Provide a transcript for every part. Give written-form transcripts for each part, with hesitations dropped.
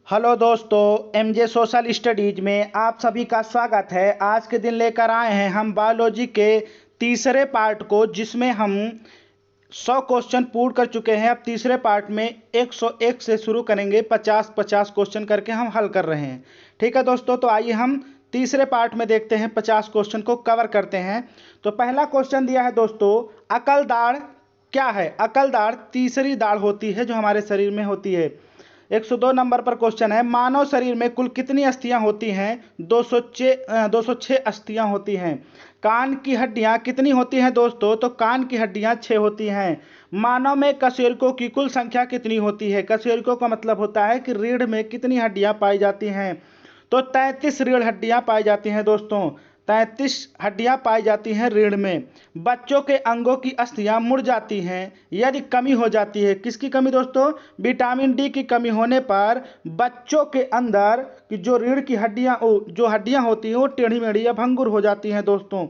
Hello दोस्तों, MJ social studies में आप सभी का स्वागत है। आज के दिन लेकर आए हैं हम बायोलॉजी के तीसरे पार्ट को, जिसमें हम 100 क्वेश्चन पूर्ण कर चुके हैं। अब तीसरे पार्ट में 101 से शुरू करेंगे। 50-50 क्वेश्चन करके हम हल कर रहे हैं। ठीक है दोस्तों, तो आइए हम तीसरे पार्ट में देखते हैं, 50 क्वेश्चन को कवर करते हैं। तो पहला क्वेश्चन दिया है दोस्तों, अकल दाढ़ क्या है? अकल दाढ़ तीसरी दाढ़ होती है जो हमारे शरीर में होती है। 102 नंबर पर क्वेश्चन है, मानव शरीर में कुल कितनी अस्थियां होती हैं? 206 अस्थियां होती हैं। कान की हड्डियां कितनी होती हैं दोस्तों? तो कान की हड्डियां 6 होती हैं। मानव में कशेरुकों की कुल संख्या कितनी होती है? कशेरुकों का मतलब होता है कि रीढ़ में कितनी हड्डियां पाई जाती हैं? तो 33 रीढ़ हड्डियां पाई जाती हैं दोस्तों। 33 हड्डियां पाई जाती हैं रीढ़ में। बच्चों के अंगों की अस्थियां मुड़ जाती हैं यदि कमी हो जाती है। किसकी कमी दोस्तों? विटामिन डी की कमी होने पर बच्चों के अंदर की जो रीढ़ की हड्डियां होती हैं वो टेढ़ी मेढ़ी या भंगुर हो जाती हैं दोस्तों।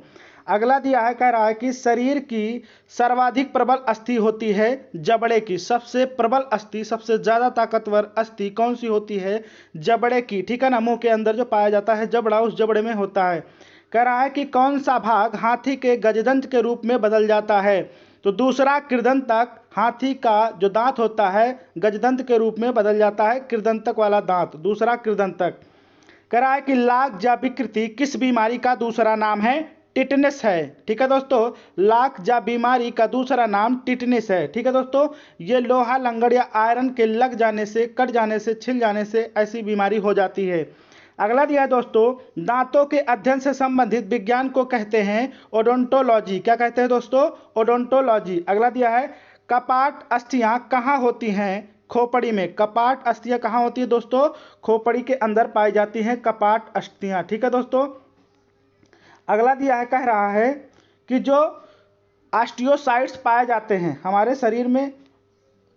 अगला दिया है, कह रहा है कि शरीर की सर्वाधिक प्रबल अस्थि होती है जबड़े की। सबसे प्रबल अस्थि, सबसे ज़्यादा ताकतवर अस्थि कौन सी होती है? जबड़े की। ठीक है ना, मुंह के अंदर जो पाया जाता है जबड़ा, उस जबड़े में होता है। कह रहा है कि कौन सा भाग हाथी के गजदंत के रूप में बदल जाता है? तो दूसरा कृदंतक। हाथी का जो दांत होता है गजदंत के रूप में बदल जाता है, कृदंतक वाला दांत, दूसरा कृदंतक। कह रहा है कि लाख जा विकृति किस बीमारी का दूसरा नाम है? टिटनेस है। ठीक है दोस्तों, लाख जा बीमारी का दूसरा नाम टिटनेस है। ठीक है दोस्तों, ये लोहा लंगड़ या आयरन के लग जाने से, कट जाने से, छिल जाने से ऐसी बीमारी हो जाती है। अगला दिया है दोस्तों, दांतों के अध्ययन से संबंधित विज्ञान को कहते हैं ओडोंटोलॉजी। क्या कहते हैं दोस्तों? ओडोंटोलॉजी। अगला दिया है, कपाट अस्थियां कहाँ होती हैं? खोपड़ी में। कपाट अस्थियां कहाँ होती है दोस्तों? खोपड़ी के अंदर पाई जाती हैं कपाट अस्थियां। ठीक है दोस्तों, अगला दिया है, कह रहा है कि जो ऑस्टियोसाइट्स पाए जाते हैं हमारे शरीर में,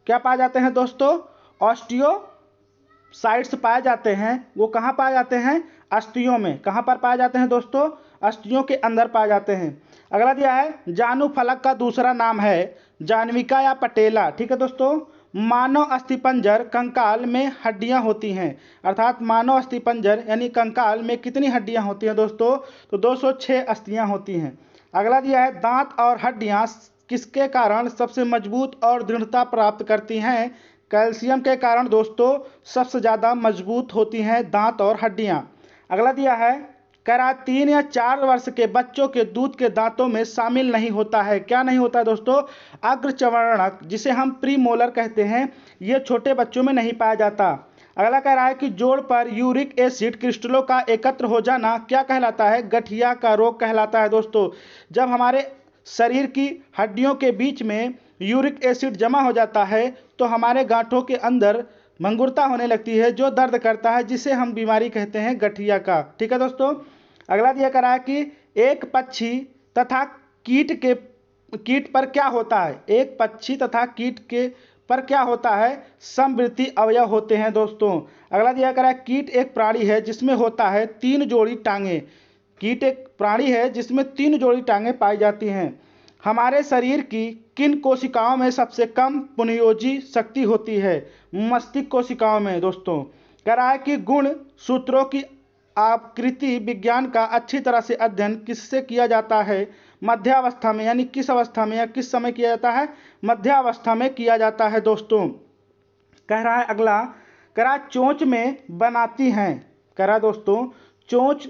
क्या पाए जाते हैं दोस्तों? ऑस्टियोसाइट्स पाए जाते हैं। वो कहाँ पाए जाते हैं? अस्थियों में। कहाँ पर पाए जाते हैं दोस्तों? अस्थियों के अंदर पाए जाते हैं। अगला दिया है, जानू फलक का दूसरा नाम है जान्विका या पटेला। ठीक है दोस्तों, मानव अस्थिपंजर कंकाल में हड्डियां होती हैं, अर्थात मानव अस्थिपंजर यानी कंकाल में कितनी हड्डियां होती हैं दोस्तों? तो 206 अस्थियां होती हैं। अगला दिया है, दांत और हड्डियां किसके कारण सबसे मजबूत और दृढ़ता प्राप्त करती हैं? कैल्शियम के कारण दोस्तों सबसे ज़्यादा मजबूत होती हैं दांत और हड्डियां। अगला दिया है, कह रहा 3 या 4 वर्ष के बच्चों के दूध के दांतों में शामिल नहीं होता है। क्या नहीं होता है दोस्तों? अग्रचर्वणक, जिसे हम प्रीमोलर कहते हैं, ये छोटे बच्चों में नहीं पाया जाता। अगला कह रहा है कि जोड़ पर यूरिक एसिड क्रिस्टलों का एकत्र हो जाना क्या कहलाता है? गठिया का रोग कहलाता है दोस्तों। जब हमारे शरीर की हड्डियों के बीच में यूरिक एसिड जमा हो जाता है तो हमारे गांठों के अंदर भंगुरता होने लगती है जो दर्द करता है, जिसे हम बीमारी कहते हैं गठिया का। ठीक है दोस्तों, अगला दिया करा है कि एक पक्षी तथा कीट पर क्या होता है? एक पक्षी तथा कीट के पर क्या होता है? समवृत्ति अवयव होते हैं दोस्तों। अगला दिया करा है, कीट एक प्राणी है जिसमें होता है 3 जोड़ी टांगे। कीट एक प्राणी है जिसमें 3 जोड़ी टांगे पाई जाती हैं। हमारे शरीर की किन कोशिकाओं में सबसे कम पुनयोजी शक्ति होती है? मस्तिष्क कोशिकाओं में दोस्तों। कह रहा है कि गुण सूत्रों की आकृति विज्ञान का अच्छी तरह से अध्ययन किससे किया जाता है? मध्यावस्था में, यानी किस अवस्था में या किस समय किया जाता है? मध्यावस्था में किया जाता है दोस्तों। कह रहा है अगला, कह रहा चोंच में बनाती हैं। कह रहा दोस्तों, चोंच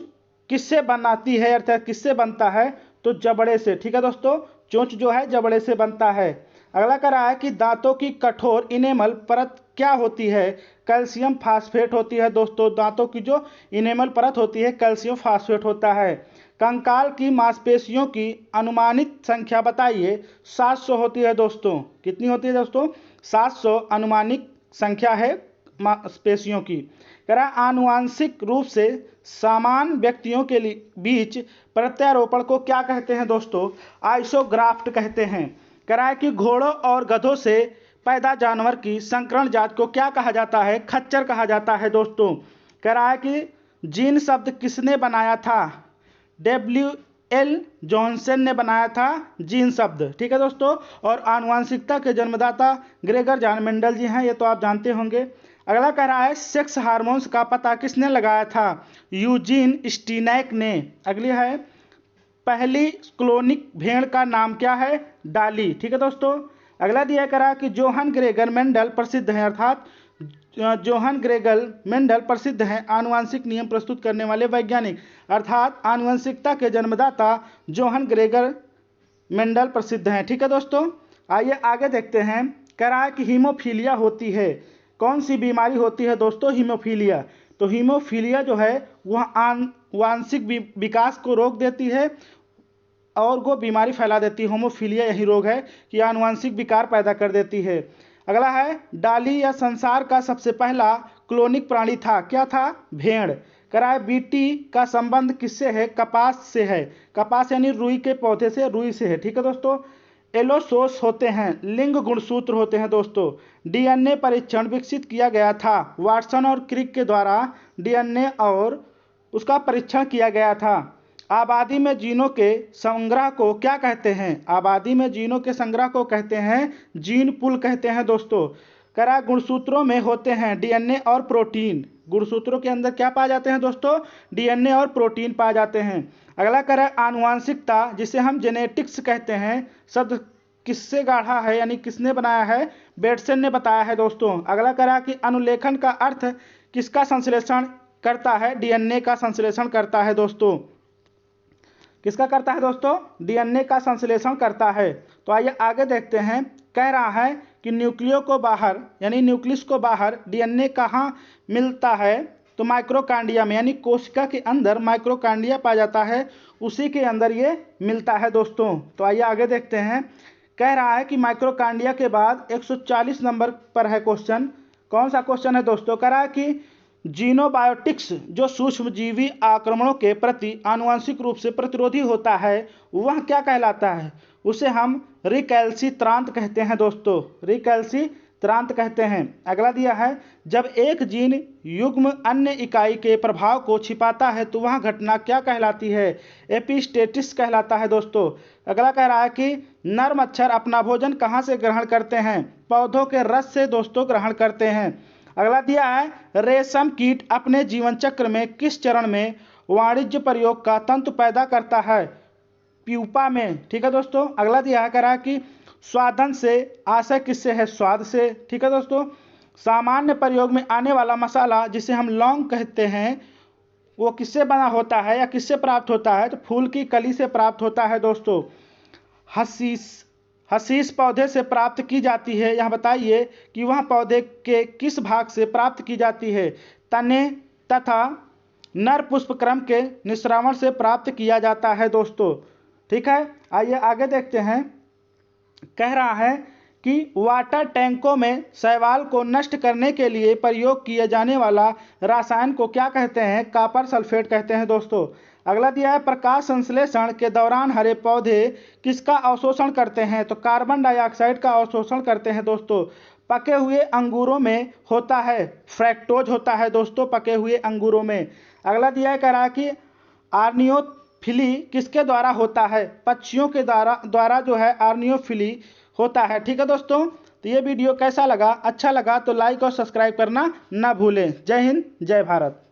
किससे बनाती है, अर्थात किससे बनता है? तो जबड़े से। ठीक है दोस्तों, चोंच जो है जबड़े से बनता है। अगला कह रहा है कि दांतों की कठोर इनेमल परत क्या होती है? कैल्शियम फास्फेट होती है दोस्तों। दांतों की जो इनेमल परत होती है कैल्शियम फास्फेट होता है। कंकाल की मांसपेशियों की अनुमानित संख्या बताइए। 700 होती है दोस्तों। कितनी होती है दोस्तों? 700 अनुमानिक संख्या है मांसपेशियों की। कह रहा आनुवांशिक रूप से समान व्यक्तियों के बीच प्रत्यारोपण को क्या कहते हैं दोस्तों? आइसोग्राफ्ट कहते हैं। कह रहा है कि घोड़ों और गधों से पैदा जानवर की संकरण जात को क्या कहा जाता है? खच्चर कहा जाता है दोस्तों। कह रहा है कि जीन शब्द किसने बनाया था? WL जॉनसन ने बनाया था जीन शब्द। ठीक है दोस्तों, और आनुवांशिकता के जन्मदाता ग्रेगर जॉन मेंडल जी हैं, ये तो आप जानते होंगे। अगला कह रहा है सेक्स हार्मोन्स का पता किसने लगाया था? यूजीन स्टीनैक ने। अगली है पहली क्लोनिक भेड़ का नाम क्या है? डाली। ठीक है दोस्तों। अगला दिया करा कि जोहन ग्रेगर मेंडल प्रसिद्ध हैं, अर्थात जोहन ग्रेगर मेंडल प्रसिद्ध हैं आनुवंशिक नियम प्रस्तुत करने वाले वैज्ञानिक, अर्थात आनुवंशिकता के जन्मदाता जोहन ग्रेगर मेंडल प्रसिद्ध हैं। ठीक है दोस्तों। आइए आगे देखते हैं। कह रहा है कि हीमोफीलिया होती है, कौन सी बीमारी होती है दोस्तों? हीमोफीलिया। तो हीमोफीलिया जो है वह आनुवंशिक विकास को रोक देती है और वो बीमारी फैला देती है। होमोफीलिया यही रोग है कि आनुवंशिक विकार पैदा कर देती है। अगला है डाली या संसार का सबसे पहला क्लोनिक प्राणी था, क्या था? भेड़। कराए बीटी का संबंध किससे है? कपास से है। कपास यानी रुई के पौधे से, रुई से है। ठीक है दोस्तों। एलोसोस होते हैं, लिंग गुणसूत्र होते हैं दोस्तों। डीएनए परीक्षण विकसित किया गया था वाटसन और क्रिक के द्वारा, डीएनए और उसका परीक्षण किया गया था। आबादी में जीनों के संग्रह को क्या कहते हैं? आबादी में जीनों के संग्रह को कहते हैं जीन पूल कहते हैं दोस्तों। करा गुणसूत्रों में होते हैं डीएनए और प्रोटीन। गुणसूत्रों के अंदर क्या पाए जाते हैं दोस्तों? डीएनए और प्रोटीन पाए जाते हैं। अगला करा आनुवांशिकता, जिसे हम जेनेटिक्स कहते हैं, शब्द किससे गाढ़ा है यानी किसने बनाया है? बेटसन ने बताया है दोस्तों। अगला करा कि अनुलेखन का अर्थ किसका संश्लेषण करता है? डीएनए का संश्लेषण करता है दोस्तों। किसका करता है दोस्तों? डीएनए का संश्लेषण करता है। तो आइए आगे देखते हैं। कह रहा है कि न्यूक्लियो को बाहर यानी न्यूक्लियस को बाहर डीएनए कहाँ मिलता है? तो माइक्रोकांडिया में, यानी कोशिका के अंदर माइक्रोकांडिया पाया जाता है, उसी के अंदर ये मिलता है दोस्तों। तो आइए आगे देखते हैं। कह रहा है कि माइक्रोकांडिया के बाद 140 नंबर पर है क्वेश्चन। कौन सा क्वेश्चन है दोस्तों? कह रहा है कि जीनोबायोटिक्स जो सूक्ष्मजीवी आक्रमणों के प्रति आनुवंशिक रूप से प्रतिरोधी होता है वह क्या कहलाता है? उसे हम रिकैल्सित्रांत कहते हैं दोस्तों। रिकैल्सित्रांत कहते हैं। अगला दिया है जब एक जीन युग्म अन्य इकाई के प्रभाव को छिपाता है तो वह घटना क्या कहलाती है? एपिस्टेसिस कहलाता है दोस्तों। अगला कह रहा है कि नर मच्छर अपना भोजन कहाँ से ग्रहण करते हैं? पौधों के रस से दोस्तों ग्रहण करते हैं। अगला दिया है रेशम कीट अपने जीवन चक्र में किस चरण में वाणिज्य प्रयोग का तंतु पैदा करता है? प्यूपा में। ठीक है दोस्तों। अगला दिया है करा कि स्वादन से आशय किससे है? स्वाद से। ठीक है दोस्तों। सामान्य प्रयोग में आने वाला मसाला जिसे हम लौंग कहते हैं वो किससे बना होता है या किससे प्राप्त होता है? तो फूल की कली से प्राप्त होता है दोस्तों। हशीश पौधे से प्राप्त की जाती है। यह बताइए कि वह पौधे के किस भाग से प्राप्त की जाती है? तने तथा नर पुष्प क्रम के निःस्रावण से प्राप्त किया जाता है दोस्तों। ठीक है। आइए आगे देखते हैं। कह रहा है कि वाटर टैंकों में शैवाल को नष्ट करने के लिए प्रयोग किए जाने वाला रसायन को क्या कहते हैं? कॉपर सल्फेट कहते हैं दोस्तों। अगला दिया है प्रकाश संश्लेषण के दौरान हरे पौधे किसका अवशोषण करते हैं? तो कार्बन डाइऑक्साइड का अवशोषण करते हैं दोस्तों। पके हुए अंगूरों में होता है फ्रैक्टोज होता है दोस्तों, पके हुए अंगूरों में। अगला दिया है करा कि आर्नियोफिली किसके द्वारा होता है? पक्षियों के द्वारा जो है आर्नियोफिली होता है। ठीक है दोस्तों। तो ये वीडियो कैसा लगा? अच्छा लगा तो लाइक और सब्सक्राइब करना ना भूलें। जय हिंद, जय भारत।